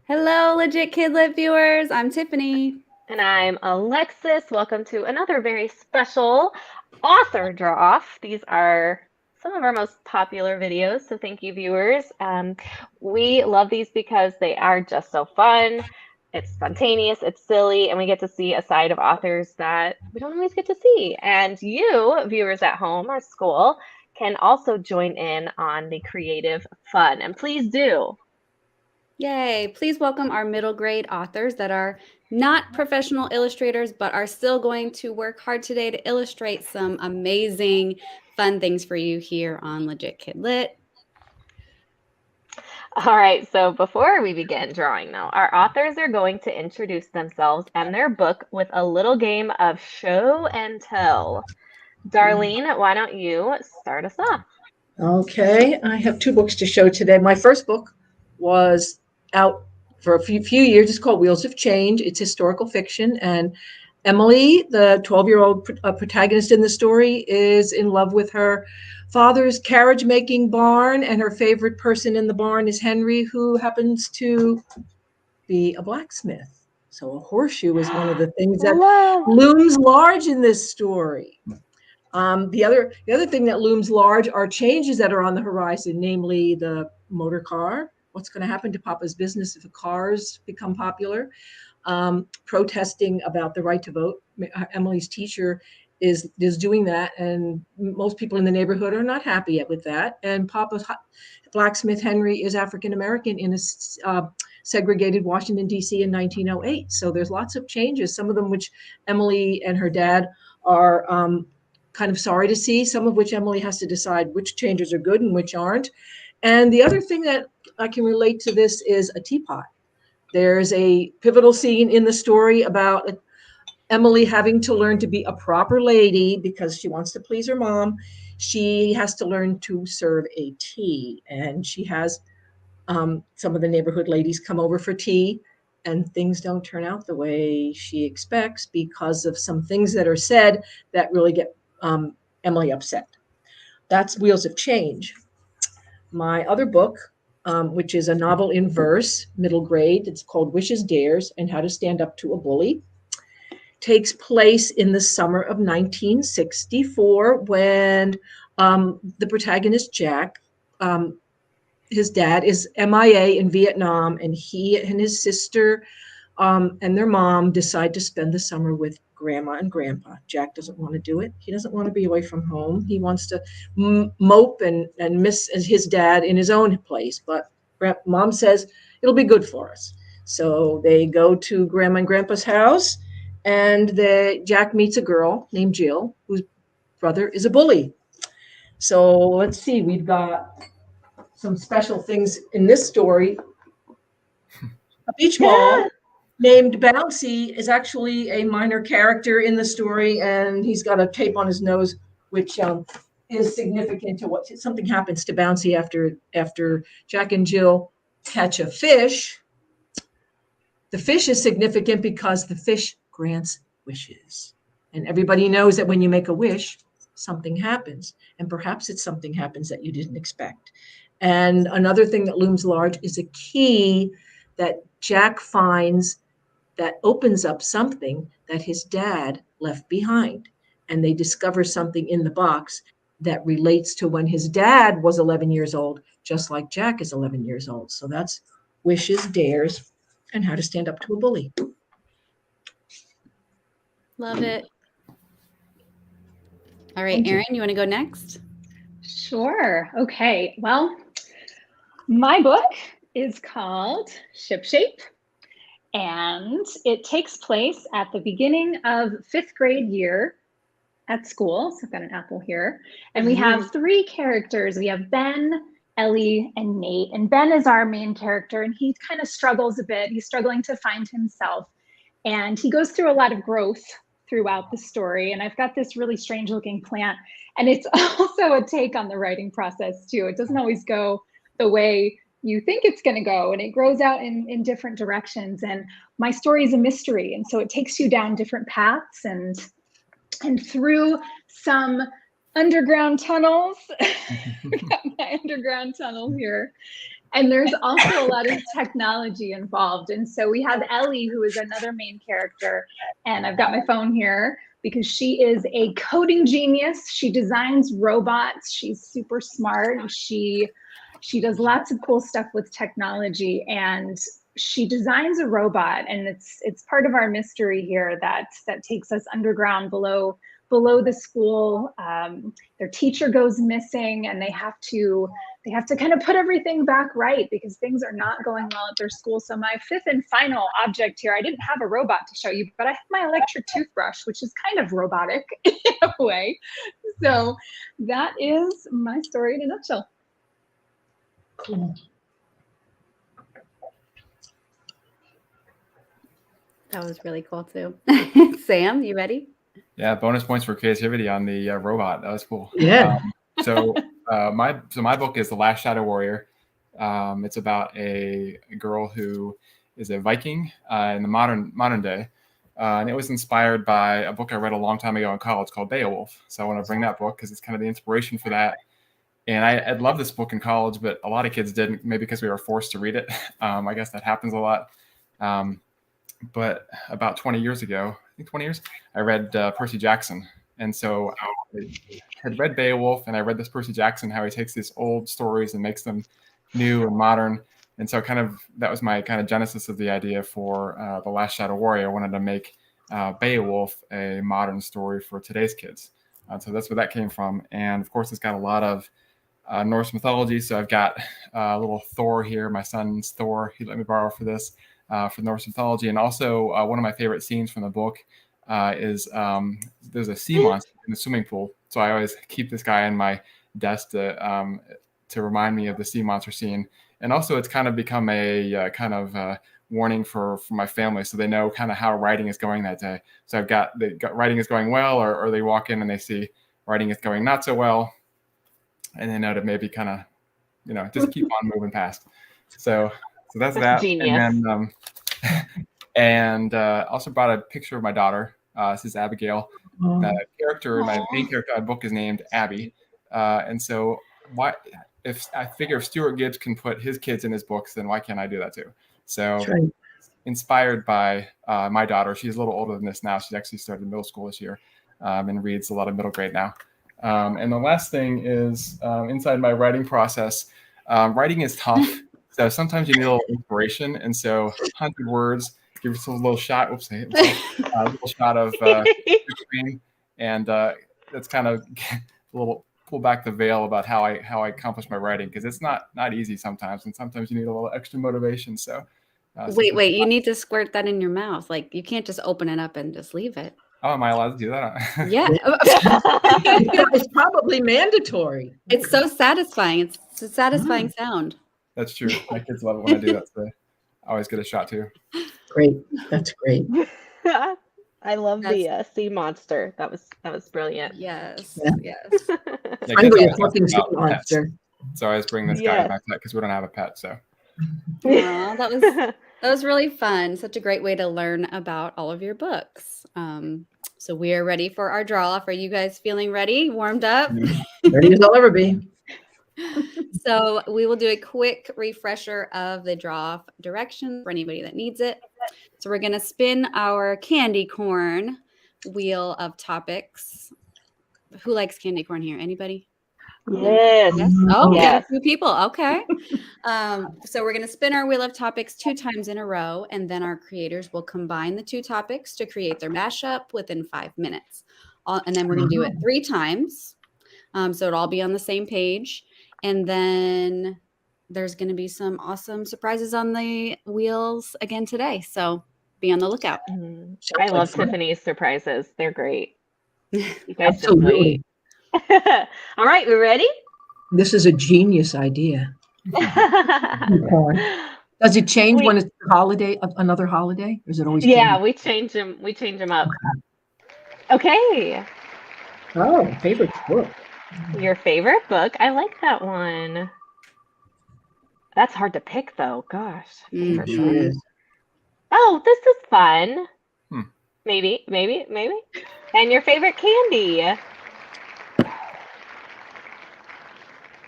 Hello, legit KidLit viewers. I'm Tiffany. And I'm Alexis. Welcome to another very special author draw off. These are some of our most popular videos, so thank you, viewers. We love these because they are just so fun. It's spontaneous, it's silly, and we get to see a side of authors that we don't always get to see. And you, viewers at home or school, can also join in on the creative fun. And please do. Yay. Please welcome our middle grade authors that are not professional illustrators, but are still going to work hard today to illustrate some amazing, fun things for you here on Legit KidLit. All right, so before we begin drawing, though, our authors are going to introduce themselves and their book with a little game of show and tell. Darlene, why don't you start us off? Okay, I have two books to show today. My first book was out for a few years. It's called Wheels of Change. It's historical fiction, and Emily, the 12-year-old protagonist in the story, is in love with her father's carriage making barn, and her favorite person in the barn is Henry, who happens to be a blacksmith. So a horseshoe is one of the things that Love. looms large in this story. The other thing that looms large are changes that are on the horizon, namely the motor car. What's going to happen to Papa's business if the cars become popular? Protesting about the right to vote. Emily's teacher is doing that, and most people in the neighborhood are not happy with that. And Papa's blacksmith Henry is African American in a segregated Washington D.C. in 1908. So there's lots of changes. Some of them which Emily and her dad are kind of sorry to see, some of which Emily has to decide which changes are good and which aren't. And the other thing that I can relate to this is a teapot. There's a pivotal scene in the story about Emily having to learn to be a proper lady because she wants to please her mom. She has to learn to serve a tea, and she has some of the neighborhood ladies come over for tea, and things don't turn out the way she expects because of some things that are said that really get Emily upset. That's Wheels of Change. My other book, which is a novel in verse, middle grade, it's called Wishes, Dares, and How to Stand Up to a Bully, takes place in the summer of 1964 when the protagonist, Jack, his dad is MIA in Vietnam, and he and his sister and their mom decide to spend the summer with grandma and grandpa. Jack doesn't want to do it. He doesn't want to be away from home. He wants to mope and miss his dad in his own place. But mom says it'll be good for us. So they go to grandma and grandpa's house, and Jack meets a girl named Jill, whose brother is a bully. So let's see, we've got some special things in this story. A beach ball named Bouncy is actually a minor character in the story, and he's got a tape on his nose, which is significant to what something happens to Bouncy after Jack and Jill catch a fish. The fish is significant because the fish grants wishes, and everybody knows that when you make a wish, something happens, and perhaps it's something happens that you didn't expect. And another thing that looms large is a key that Jack finds that opens up something that his dad left behind. And they discover something in the box that relates to when his dad was 11 years old, just like Jack is 11 years old. So that's Wishes, Dares, and How to Stand Up to a Bully. Love it. All right, Thank you. Erin, you want to go next? Sure. Okay. Well, my book is called Shipshape, and it takes place at the beginning of fifth grade year at school. So I've got an apple here. And we have three characters. We have Ben, Ellie, and Nate. And Ben is our main character, and he kind of struggles a bit. He's struggling to find himself. And he goes through a lot of growth throughout the story. And I've got this really strange looking plant. And it's also a take on the writing process too. It doesn't always go the way you think it's going to go, and it grows out in different directions. And my story is a mystery. And so it takes you down different paths and through some underground tunnels. I've got my underground tunnel here. And there's also a lot of technology involved. And so we have Ellie, who is another main character. And I've got my phone here because she is a coding genius. She designs robots. She's super smart. She does lots of cool stuff with technology, and she designs a robot, and it's part of our mystery here that takes us underground below the school. Their teacher goes missing, and they have to kind of put everything back right because things are not going well at their school. So my fifth and final object here, I didn't have a robot to show you, but I have my electric toothbrush, which is kind of robotic in a way. So that is my story in a nutshell. Cool. That was really cool too. Sam, you ready? Yeah, bonus points for creativity on the robot. That was cool. Yeah. So my book is The Last Shadow Warrior. It's about a girl who is a Viking in the modern day, and it was inspired by a book I read a long time ago in college called Beowulf. So I want to bring that book because it's kind of the inspiration for that. And I'd loved this book in college, but a lot of kids didn't, maybe because we were forced to read it. I guess that happens a lot. But about 20 years ago, I think 20 years, I read Percy Jackson. And so I had read Beowulf, and I read this Percy Jackson, how he takes these old stories and makes them new and modern. And so that was my kind of genesis of the idea for The Last Shadow Warrior. I wanted to make Beowulf a modern story for today's kids. So that's where that came from. And of course, it's got a lot of Norse mythology. So I've got a little Thor here, my son's Thor. He let me borrow for this. For Norse mythology. And also one of my favorite scenes from the book is there's a sea monster in the swimming pool. So I always keep this guy in my desk to remind me of the sea monster scene. And also it's kind of become a kind of warning for my family, so they know kind of how writing is going that day. So I've got writing is going well, or they walk in and they see writing is going not so well, and they know to maybe kind of, just keep on moving past. So that's that. Genius. And then, also brought a picture of my daughter. This is Abigail. The character, my main character in the book is named Abby. And so if Stuart Gibbs can put his kids in his books, then why can't I do that too? So Right. Inspired by my daughter. She's a little older than this now. She's actually started middle school this year and reads a lot of middle grade now. And the last thing is inside my writing process, writing is tough. So sometimes you need a little inspiration. And so 100 words, give yourself a little shot. Oops, a little shot of screen. And that's kind of a little pull back the veil about how I accomplish my writing, because it's not easy sometimes. And sometimes you need a little extra motivation. So wait, you need to squirt that in your mouth. Like, you can't just open it up and just leave it. Oh, am I allowed to do that? Yeah. It's probably mandatory. It's so satisfying. It's a satisfying sound. That's true. My kids love it when I do that. So I always get a shot too. Great. That's great. I love the sea monster. That was brilliant. Yes. Yeah. Yes. Yeah, I'm kids going to always fucking ask sea about pets. monster. So I always bring this guy as my pet because we don't have a pet. So Aw, that was really fun. Such a great way to learn about all of your books. So we are ready for our draw off. Are you guys feeling ready? Warmed up? Ready as I'll ever be. So we will do a quick refresher of the draw off directions for anybody that needs it. So we're going to spin our candy corn wheel of topics. Who likes candy corn here? Anybody? Yes. Yes. Oh, we got Yes. a few people. Okay. So we're going to spin our wheel of topics 2 times in a row, and then our creators will combine the 2 topics to create their mashup within 5 minutes. And then we're going to do it 3 times. So it'll all be on the same page. And then there's going to be some awesome surprises on the wheels again today. So be on the lookout. I love Tiffany's surprises. They're great. You guys just Absolutely. wait. All right, we ready? This is a genius idea. Does it change when it's a holiday, another holiday? Or is it always Yeah, candy? we change them up. Okay. Oh, favorite book. Your favorite book? I like that one. That's hard to pick though. Gosh. Favorite Mhm. book. Yes. Oh, this is fun. Hmm. Maybe. And your favorite candy?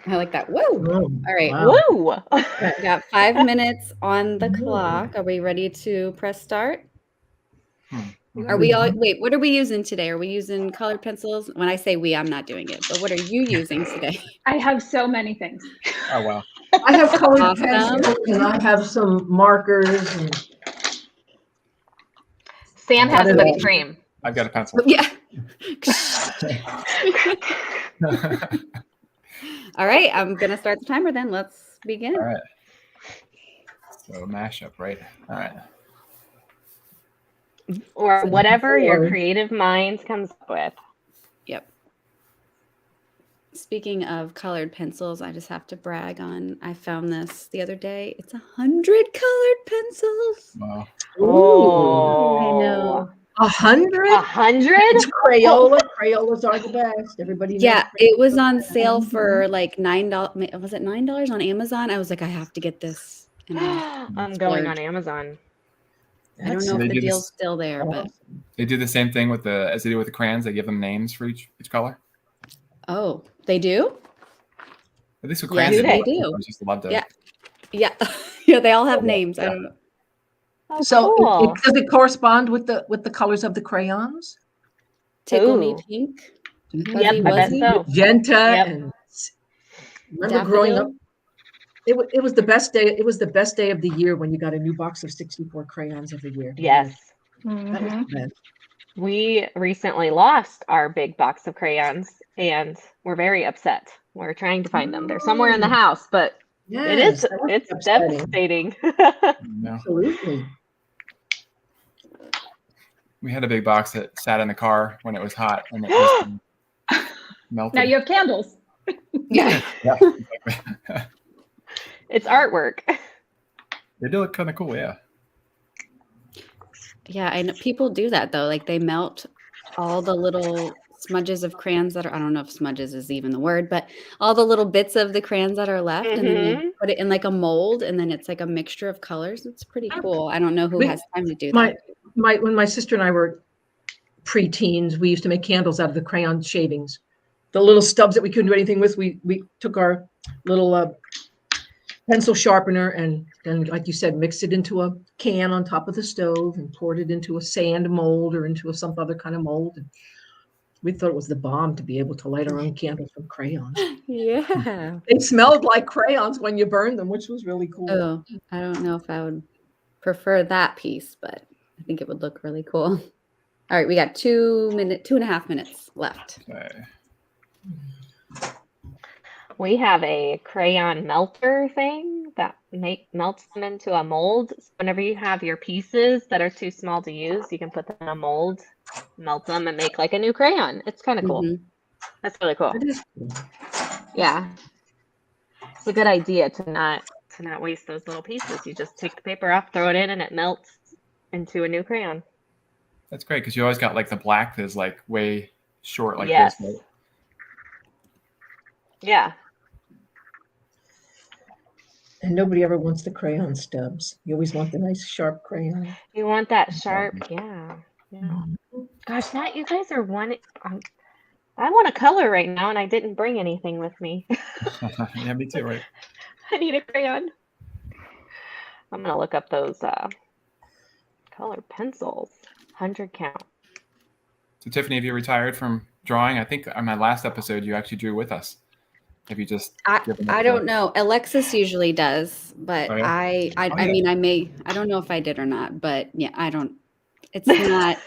I like that. Woo! Oh, All right. wow. Woo! We got 5 minutes on the clock. Are we ready to press start? Are we all, wait, what are we using today? Are we using colored pencils? When I say we, I'm not doing it, but what are you using today? I have so many things. Oh, wow. I have colored Awesome. pencils and I have some markers. And Sam has a whipped cream. I've got a pencil. Yeah. All right, I'm going to start the timer then. Let's begin. All right. So mashup, right? All right. Or whatever your creative mind comes up with. Yep. Speaking of colored pencils, I just have to brag on, I found this the other day. It's 100 colored pencils. Wow. Oh, I know. 100? 100? It's Crayola. Crayolas are the best. Everybody knows. Yeah, it was on sale for like $9. Was it $9 on Amazon? I was like, I have to get this. And I'm going on Amazon. I don't know They if the do deal's this- still there, but They do the same thing with the as they do with the crayons. They give them names for each color. oh, they do? At least with Yes, crayons, they do. do. I just love to. Yeah. Yeah. Yeah, they all have Yeah. names. I don't know. Oh, So cool. does it correspond with the colors of the crayons? Tickle Me Ooh. Pink. Yep, Fuzzy I bet Wuzzy. so. Magenta Yep. and remember growing up, Daffodil. it was the best day. It was the best day of the year when you got a new box of 64 crayons every year. Yes. That was the best. We recently lost our big box of crayons and we're very upset. We're trying to find them. They're somewhere in the house, but Yes, that was it's upsetting. devastating. No. Absolutely. We had a big box that sat in the car when it was hot and it just melted. Now you have candles. Yeah. Yeah. It's artwork. They do look kind of cool, yeah. Yeah, I know people do that though. Like they melt all the little smudges of crayons that are, I don't know if smudges is even the word, but all the little bits of the crayons that are left and then they put it in like a mold and then it's like a mixture of colors. It's pretty cool. I don't know who has time to do that. When my sister and I were pre-teens, we used to make candles out of the crayon shavings. The little stubs that we couldn't do anything with, we took our little pencil sharpener and then, like you said, mixed it into a can on top of the stove and poured it into a sand mold or into some other kind of mold. And we thought it was the bomb to be able to light our own candles from crayons. Yeah. They smelled like crayons when you burned them, which was really cool. Oh, I don't know if I would prefer that piece, but I think it would look really cool. All right, we got 2.5 minutes left. Okay. We have a crayon melter thing that melts them into a mold. So whenever you have your pieces that are too small to use, you can put them in a mold, melt them, and make like a new crayon. It's kind of cool. Mhm. That's really cool. It is cool. Yeah, it's a good idea to not waste those little pieces. You just take the paper off, throw it in, and it melts into a new crayon. That's great because you always got like the black that's like way short like Yes. this. Right? Yeah. And nobody ever wants the crayon stubs. You always want the nice sharp crayon. You want that sharp, yeah. Gosh, Nat, you guys are one. I want a color right now, and I didn't bring anything with me. Yeah, me too, right? I need a crayon. I'm gonna look up those colored pencils. 100 count. So Tiffany, have you retired from drawing? I think on my last episode you actually drew with us. Have you just given up I the- don't know. Alexis usually does, but Oh, yeah? I mean, I don't know if I did or not, but yeah, I don't, it's not,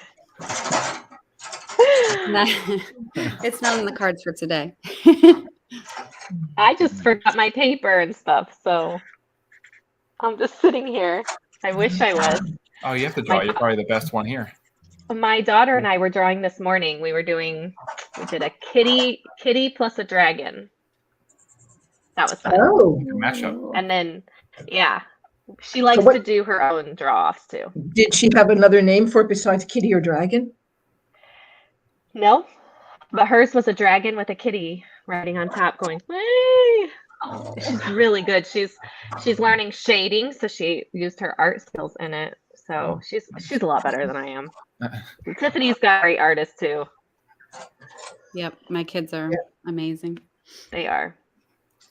it's not in the cards for today. I just forgot my paper and stuff, so I'm just sitting here. I wish I was. Oh, you have to draw. You're probably the best one here. My daughter and I were drawing this morning. We did a kitty plus a dragon. That was fun. Oh, Mashup. And then, yeah, she likes what- to do her own draw-offs too. did she have another name for it besides kitty or dragon? No, but hers was a dragon with a kitty riding on top going, "Way!" She's really good. She's learning shading, so she used her art skills in it. So she's a lot better than I am. Tiffany's got great artists too. Yep, my kids are amazing. They are.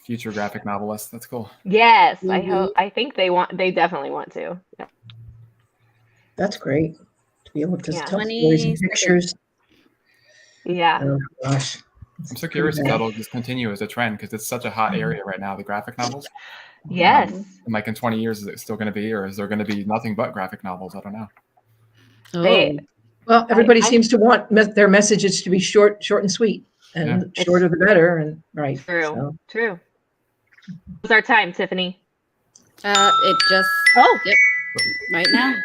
future graphic novelists. That's cool. Yes, Mhm. I think they definitely want to. Yeah. That's great to be able to Yeah. tell stories 20 and seconds. pictures. Yeah. Oh gosh. It's I'm so pretty curious if bad. that'll just continue as a trend because it's such a hot area right now, the graphic novels. Yes. And like in 20 years, is it still going to be, or is there going to be nothing but graphic novels? I don't know. They Oh, Well, everybody I'm seems to want their messages to be short and sweet, and Yeah. It's shorter the better. And right. true. So True. What's our time, Tiffany? it just, Oh, yep, right now.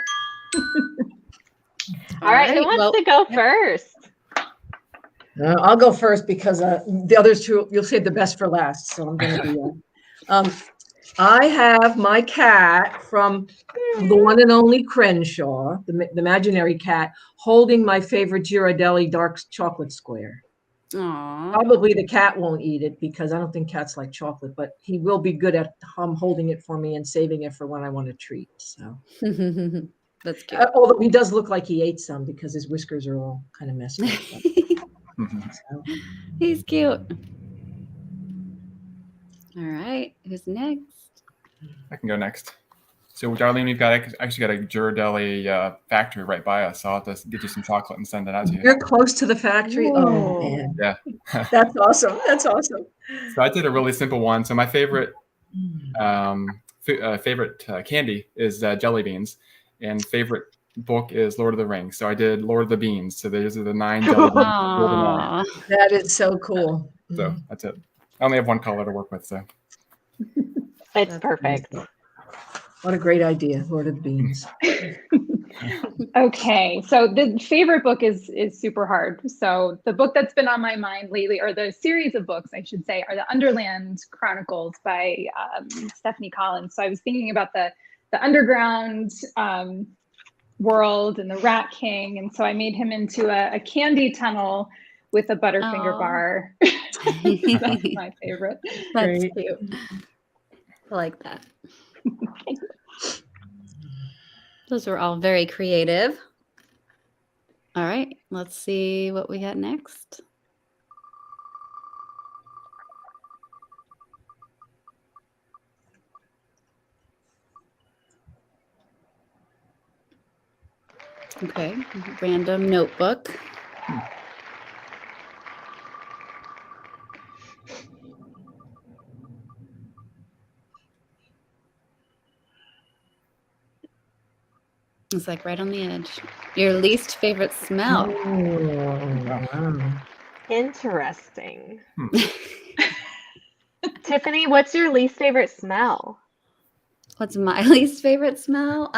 all right. Who wants Well, to go yep. first? I'll go first because the others two you'll save the best for last. So I'm going to be. I have my cat from the one and only Crenshaw, the imaginary cat, holding my favorite Ghirardelli dark chocolate square. Aw. Probably the cat won't eat it because I don't think cats like chocolate, but he will be good at holding it for me and saving it for when I want a treat. So, That's cute. although he does look like he ate some because his whiskers are all kind of messed up. So. He's cute. All right, who's next? I can go next. So, Darlene, we've got actually got a Ghirardelli factory right by us. So I'll have to get you some chocolate and send it out to you. You're close to the factory. Oh Ooh. man, Yeah. that's awesome. That's awesome. So I did a really simple one. So my favorite candy is jelly beans, and favorite book is Lord of the Rings. So I did Lord of the Beans. So those are the 9 jelly beans. Aw. That is so cool. So that's it. I only have one color to work with. So It's perfect. What a great idea, Lord of the Beans. Okay, so the favorite book is super hard. So the book that's been on my mind lately, or the series of books, I should say, are the Underland Chronicles by Stephanie Collins. So I was thinking about the underground world and the Rat King, and so I made him into a candy tunnel with a Butterfinger Aw. bar. That's my favorite. That's Great. cute. I like that. Those were all very creative. All right, let's see what we got next. Okay, random notebook. It's like right on the edge. Your least favorite smell. Wow. Interesting. Tiffany, what's your least favorite smell? What's my least favorite smell?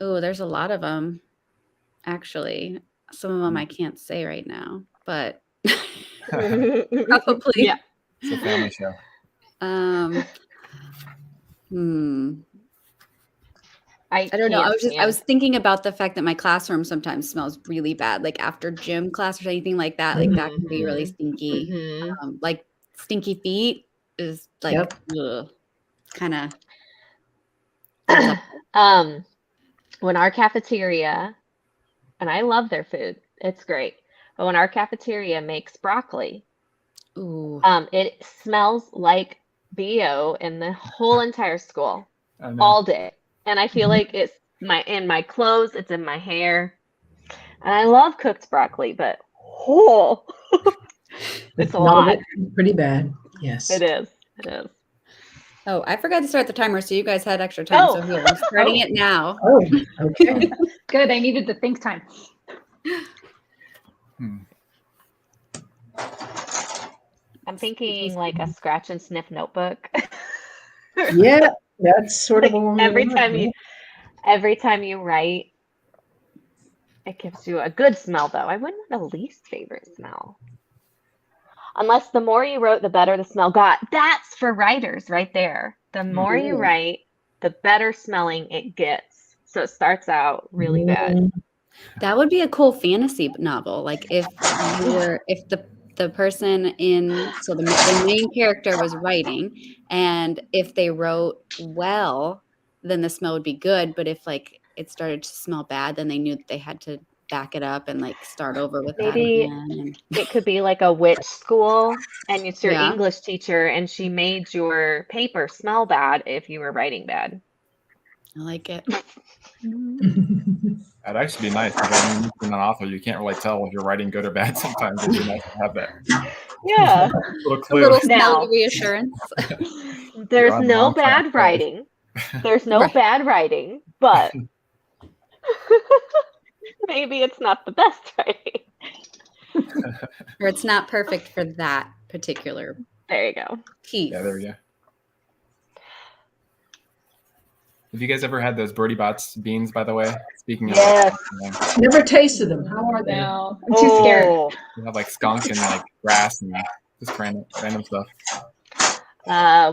Oh, there's a lot of them, actually. Some of them I can't say right now, but probably. Yeah. it's a family show. I don't know. can't I was thinking about the fact that my classroom sometimes smells really bad, like after gym class or anything like that. Like that can be really stinky. Mhm. Like stinky feet is like Yep. kind of. When our cafeteria, and I love their food, it's great. But when our cafeteria makes broccoli, Ooh. it smells like BO in the whole entire school I know. all day. And I feel like it's in my clothes, it's in my hair. And I love cooked broccoli, but it's a lot. Pretty bad. Yes. It is. It is. Oh, I forgot to start the timer, so you guys had extra time. Oh. So here, I'm starting it now. Oh, okay. Good, I needed the think time. I'm thinking like a scratch and sniff notebook. Yeah, that's sort of Like along every the time line, you every time you write, it gives you a good smell though. I wouldn't have a least favorite smell. Unless the more you wrote, the better the smell got. That's for writers right there. The more you write, the better smelling it gets. So it starts out really bad. That would be a cool fantasy novel. Like if the person the main character was writing, and if they wrote well, then the smell would be good. But if like it started to smell bad, then they knew that they had to back it up and like start over with Maybe that again. it could be like a witch school, and it's your Yeah. English teacher, and she made your paper smell bad if you were writing bad. I like it. That'd actually be nice. Because when you're an author, you can't really tell if you're writing good or bad sometimes. It'd be nice to have that Yeah. little A clue. little Now- smelly reassurance. There's on the no wrong track, bad right. writing. There's no Right. bad writing, but maybe it's not the best writing. Or it's not perfect for that particular There you go. piece. Yeah, there we go. Have you guys ever had those Birdie Bots beans, by the way? Speaking of, Yes. Never tasted them. How are they? No, I'm too scared. Oh, they have like skunk and like grass and just random stuff.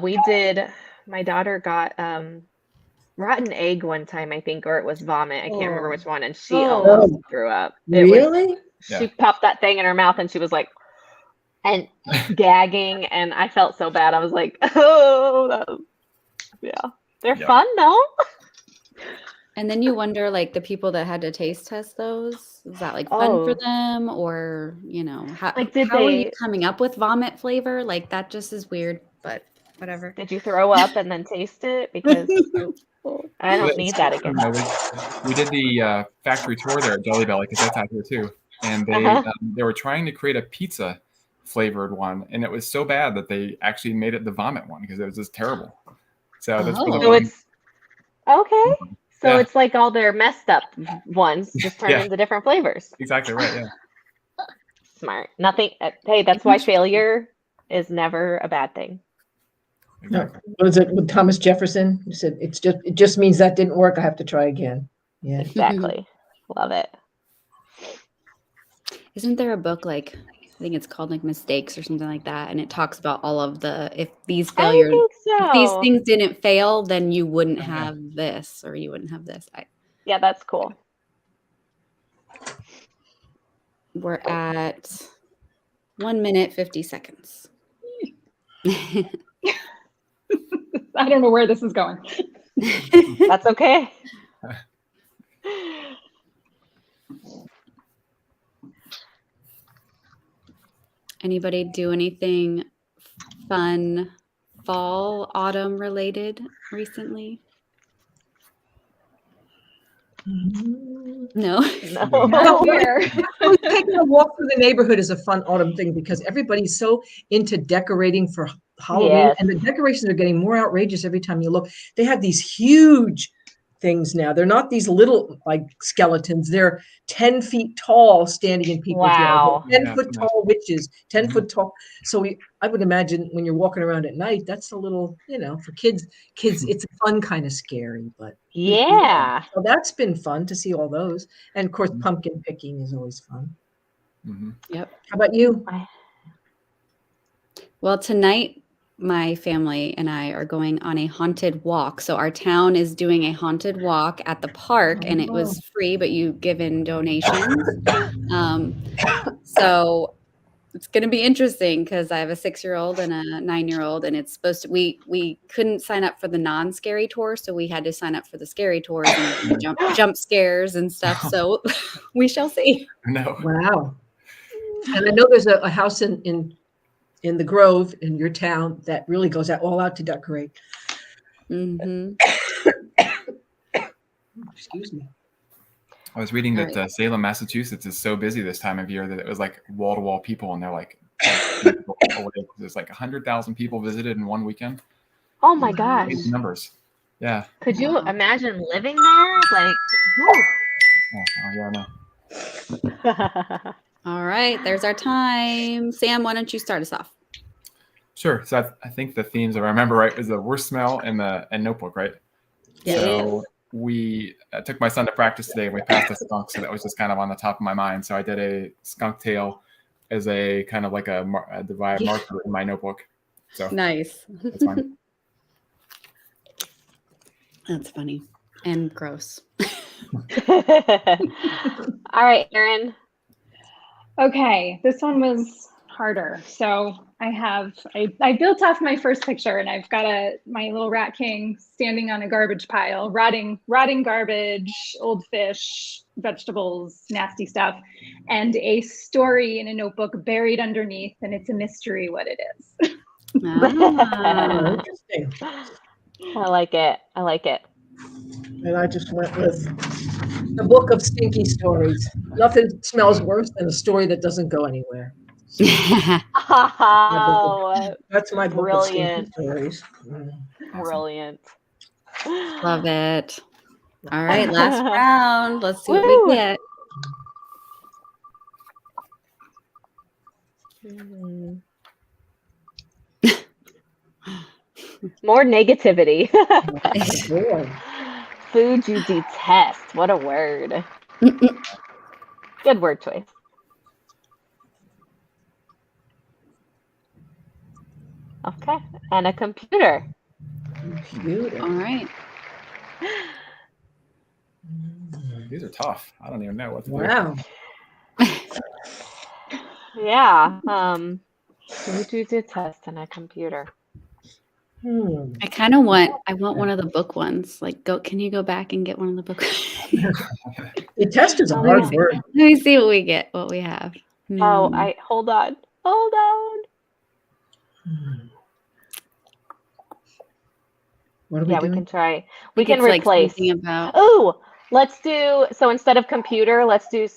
we did. My daughter got rotten egg one time, I think, or it was vomit. I can't remember which one, and she Oh. almost threw up. It was- Really? Yeah. She popped that thing in her mouth, and she was like, and gagging, and I felt so bad. I was like, oh, yeah. They're Yeah. fun though. And then you wonder, like, the people that had to taste test those, is that like fun for Oh. them, or how Like, did how are you they- coming up with vomit flavor? Like, that just is weird, but whatever. Did you throw up and then taste it? Because I don't need that again. We did the factory tour there at Jelly Belly because that's out here too, and they were trying to create a pizza flavored one, and it was so bad that they actually made it the vomit one because it was just terrible. So that's Oh. So it's okay. So Yeah. it's like all their messed up ones just turned Yeah. into different flavors. exactly right. Yeah. Smart. Nothing. Hey, that's why failure is never a bad thing. Exactly. What is it with Thomas Jefferson? He said, it just means that didn't work. I have to try again. Yeah. Exactly. Love it. Isn't there a book, like, I think it's called like Mistakes or something like that, and it talks about all of if these I failures, think if these so. things didn't fail, then you wouldn't Okay. have this, or you wouldn't have this. Yeah, that's cool. We're at 1 minute 50 seconds. I don't know where this is going. That's okay. Anybody do anything fun, fall, autumn related recently? No. No. Not here. Taking a walk through the neighborhood is a fun autumn thing because everybody's so into decorating for Halloween, Yes. and the decorations are getting more outrageous every time you look. They have these huge things now. They're not these little like skeletons. They're 10 feet tall standing in people's Wow. yards. 10 Yeah. foot tall witches, 10 Mhm. foot tall. So I would imagine when you're walking around at night, that's a little, for kids, it's a fun kind of scary, but Yeah. so that's been fun to see all those. And of course, pumpkin picking is always fun. Mhm. Yep. How about you? Well, tonight, my family and I are going on a haunted walk. So our town is doing a haunted walk at the park, and it was free, but you give in donations. So it's going to be interesting because I have a 6-year-old and a 9-year-old, and it's supposed to. We couldn't sign up for the non-scary tour, so we had to sign up for the scary tours and jump scares and stuff. So we shall see. No. Wow. And I know there's a house in the Grove in your town that really goes all out to decorate. Hmm. Excuse me. I was reading that Right. Salem, Massachusetts is so busy this time of year that it was like wall-to-wall people, and they're like, there's like 100,000 people visited in one weekend. Oh my Wow. gosh. Crazy numbers. Yeah. Could you Wow. imagine living there? Like, Oh, yeah, no. whew. All right, there's our time. Sam, why don't you start us off? Sure. So I think the themes, if I remember right, is the worst smell and notebook, right? Yes. So I took my son to practice today, and we passed a skunk, so that was just kind of on the top of my mind. So I did a skunk tail as a kind of like a divide marker in my notebook. So Nice. that's fine. That's funny and gross. All right, Erin. Okay, this one was harder. So I built off my first picture, and I've got my little rat king standing on a garbage pile, rotting garbage, old fish, vegetables, nasty stuff, and a story in a notebook buried underneath, and it's a mystery what it is. Ah. Interesting. I like it. I like it. And I just went with the book of stinky stories. Nothing smells worse than a story that doesn't go anywhere. So Wow. that's my book of stinky Brilliant. stories. Brilliant. Love it. All right, last round. Let's see what Woo. we get. More negativity. Boy. Food you detest. What a word. Good word choice. Okay. And a computer. Computer. All right. These are tough. I don't even know what to do. Wow. Yeah. Food you detest and a computer. I kind of want one of the book ones. Like, can you go back and get one of the book? Detest is a Oh, hard yeah. word. Let me see what we get, what we have. Oh, hold on. Hold on. What are we Yeah, doing? we can try. I We think can it's like replace. something about Oh, let's do, so instead of computer, let's do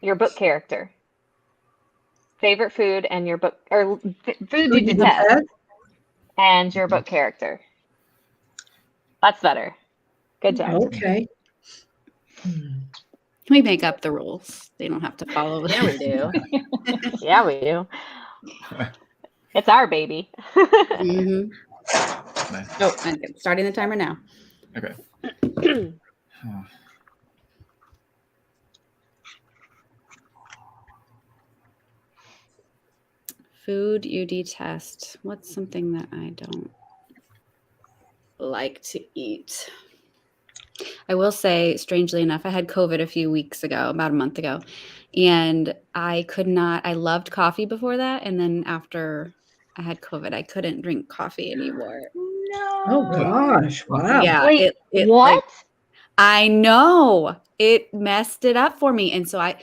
your book character. Favorite food and your book, or food you detest and your book character. That's better. Good job. Okay. we make up the rules. They don't have to follow. Yeah, we do. Yeah, we do. It's our baby. Mhm. Nice. Oh, I'm starting the timer now. Okay. Food you detest. What's something that I don't like to eat? I will say, strangely enough, I had COVID a few weeks ago, about a month ago, and I loved coffee before that. And then after I had COVID, I couldn't drink coffee anymore. No. Oh gosh! Wow. Yeah. Wait, it what? like, I know it messed it up for me. And so I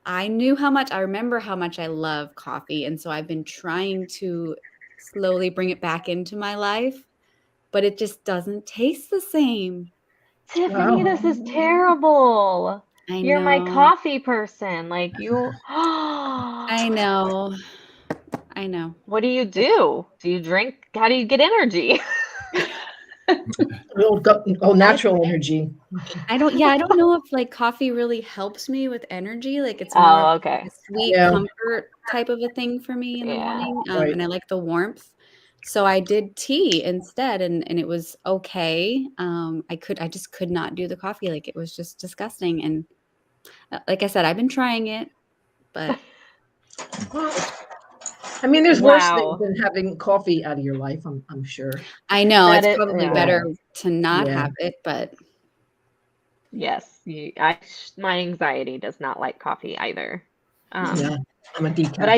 remember how much I love coffee. And so I've been trying to slowly bring it back into my life, but it just doesn't taste the same. Tiffany, Wow. this is terrible. I You're my know. coffee person. Like you. I know. I know. What do you do? Do you drink? How do you get energy? Natural energy. I don't know if like coffee really helps me with energy. Like it's more of Oh, like okay. a sweet Yeah. comfort type of a thing for me in the Yeah. morning. Right. And I like the warmth. So I did tea instead and it was okay. I just could not do the coffee. Like it was just disgusting. And like I said, I've been trying it, but I mean, there's worse Wow. things than having coffee out of your life. I'm sure. I know That it's is- probably yeah. better to not Yeah. have it, but Yes. My anxiety does not like coffee either. Yeah. I'm a decaf. But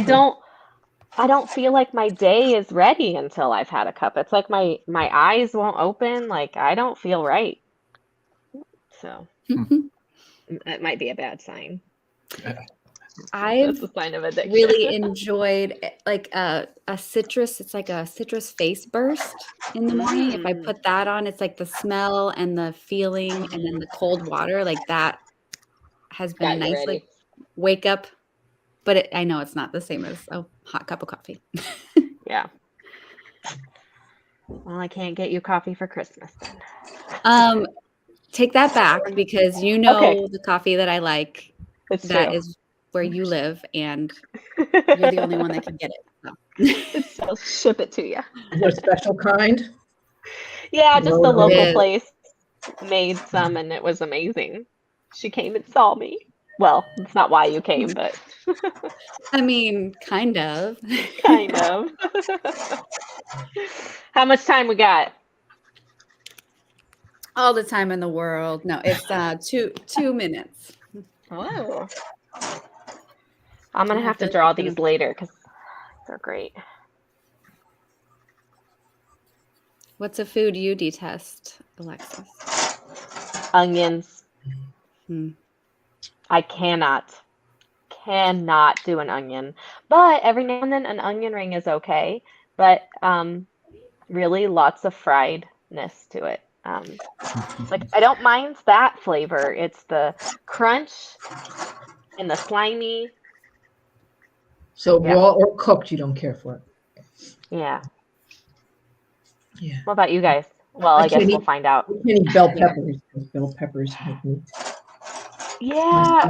I don't feel like my day is ready until I've had a cup. It's like my eyes won't open. Like I don't feel right. So that might be a bad sign. I've That's a sign of addiction. really enjoyed like a citrus. It's like a citrus face burst in the morning. If I put that on, it's like the smell and the feeling and then the cold water, like that has been a Got you nice ready. like wake up. But I know it's not the same as a hot cup of coffee. Yeah. Well, I can't get you coffee for Christmas then. Take that back because you know Okay. the coffee that I like. It's That true. is where you live, and you're the only one that can get it. So. I'll ship it to you. Is there a special kind? Yeah, just the No, local it is. place made some and it was amazing. She came and saw me. Well, it's not why you came, but I mean, kind of. kind of. How much time we got? All the time in the world. No, it's 2 minutes. Oh. I'm gonna Yeah, have to those draw are these good. later because they're great. What's a food you detest, Alexis? Onions. Hmm. I cannot do an onion. But every now and then an onion ring is okay. But really lots of friedness to it. Like I don't mind that flavor. It's the crunch and the slimy. So Yeah. raw or cooked, you don't care for it. Yeah. Yeah. What about you guys? Well, I guess we'll find out. I can't eat bell peppers. Bell peppers make me. Yeah,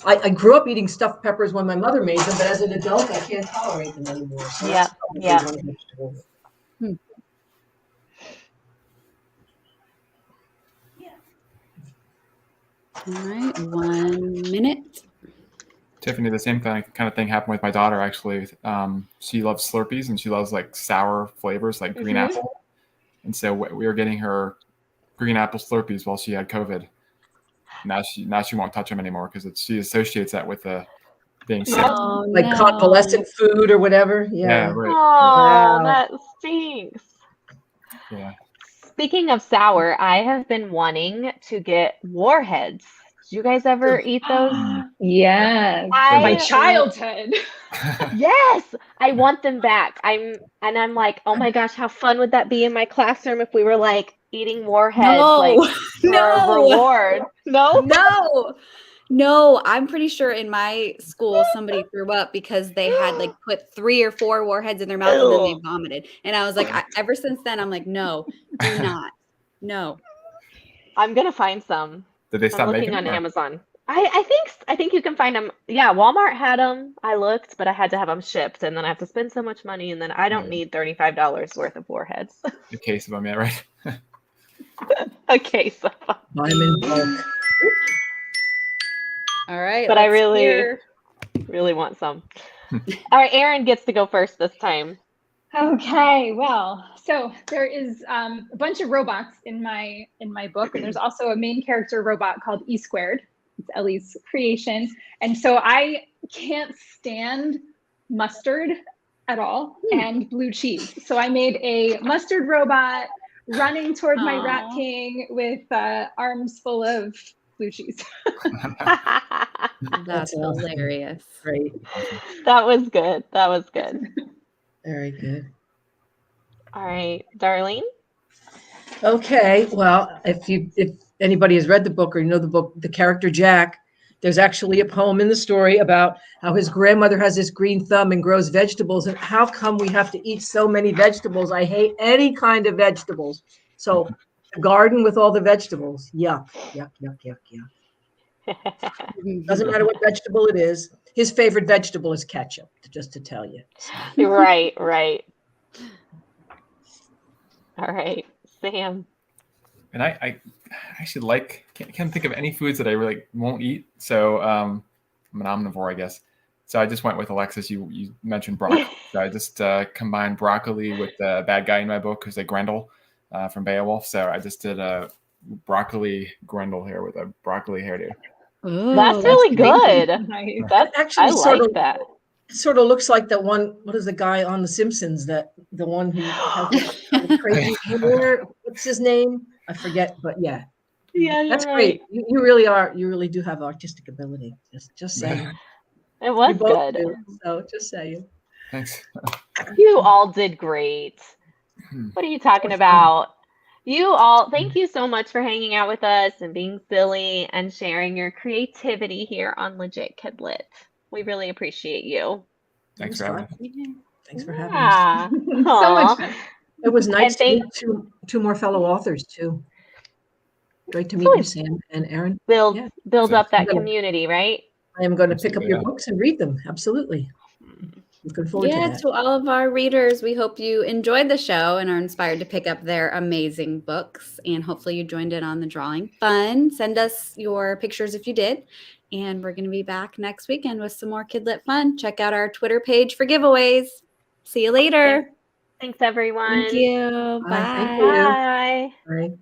I grew up eating stuffed peppers when my mother made them, but as an adult, I can't tolerate them anymore. So Yep, that's probably yep. one vegetable. All right, 1 minute. Tiffany, the same kind of thing happened with my daughter, actually. She loves Slurpees and she loves like sour flavors like green apple. And so we were getting her green apple Slurpees while she had COVID. Now she won't touch them anymore because she associates that with being sick. Oh, Like no. convalescent food or whatever. Yeah, Yeah. right. Oh, Wow. that stinks. Yeah. Speaking of sour, I have been wanting to get warheads. Did you guys ever eat those? Yes. My childhood. Yes, I want them back. I'm like, oh my gosh, how fun would that be in my classroom if we were like eating warheads like for a No. reward? No? No, I'm pretty sure in my school somebody threw up because they had like put 3 or 4 warheads in their mouth and then they vomited. And I was like, ever since then, I'm like, no, do not. No. I'm gonna find some. Did they I'm stop looking making on them? Amazon. I think you can find them. Yeah, Walmart had them. I looked, but I had to have them shipped, and then I have to spend so much money, and then I don't need $35 worth of warheads. A case of them, yeah, right. A case of them. Buy them in bulk. All right. But I let's really, hear. really want some. All right, Erin gets to go first this time. Okay, well, so there is a bunch of robots in my book, and there's also a main character robot called E Squared. It's Ellie's creation, and so I can't stand mustard at all and blue cheese. So I made a mustard robot running toward my Rat King with arms full of blue cheese. That's hilarious. Great. That was good. That was good. Very good. All right, Darlene. Okay, well, if anybody has read the book or you know the book, the character Jack, there's actually a poem in the story about how his grandmother has this green thumb and grows vegetables, and how come we have to eat so many vegetables? I hate any kind of vegetables. So the garden with all the vegetables, yuck, yuck, yuck, yuck, yuck. Doesn't matter what vegetable it is. His favorite vegetable is ketchup, just to tell you. Right. All right, Sam. And I actually can't think of any foods that I really won't eat. So I'm an omnivore, I guess. So I just went with Alexis. You mentioned broccoli. So I just combined broccoli with the bad guy in my book, who's a Grendel from Beowulf. So I just did a broccoli Grendel here with a broccoli hairdo. Ooh, That's really good. Nice. That's Actually I sort like of- that. It sort of looks like that one. What is the guy on The Simpsons? The one who has the crazy hair. What's his name? I forget. But yeah, Yeah, that's you're great. right. You really are. You really do have artistic ability. Just saying. It was You both good. do, so just saying. Thanks. You all did great. What are you talking about? You all, thank you so much for hanging out with us and being silly and sharing your creativity here on Legit KidLit. We really appreciate you. Thanks for having me. Thanks for having us. Yeah. So Aw. much fun. It was nice And to meet two more fellow authors too. Great to meet you, Sam and Erin. Build Yeah. up that I'm gonna- community, right? I am going to pick up Absolutely, your yeah. books and read them. Absolutely. Looking forward to Yeah, that. to all of our readers, we hope you enjoyed the show and are inspired to pick up their amazing books. And hopefully you joined in on the drawing fun. Send us your pictures if you did. And we're going to be back next weekend with some more KidLit fun. Check out our Twitter page for giveaways. See you later. Thanks, everyone. Thank you. Bye. Thank Bye. you. Bye. Bye.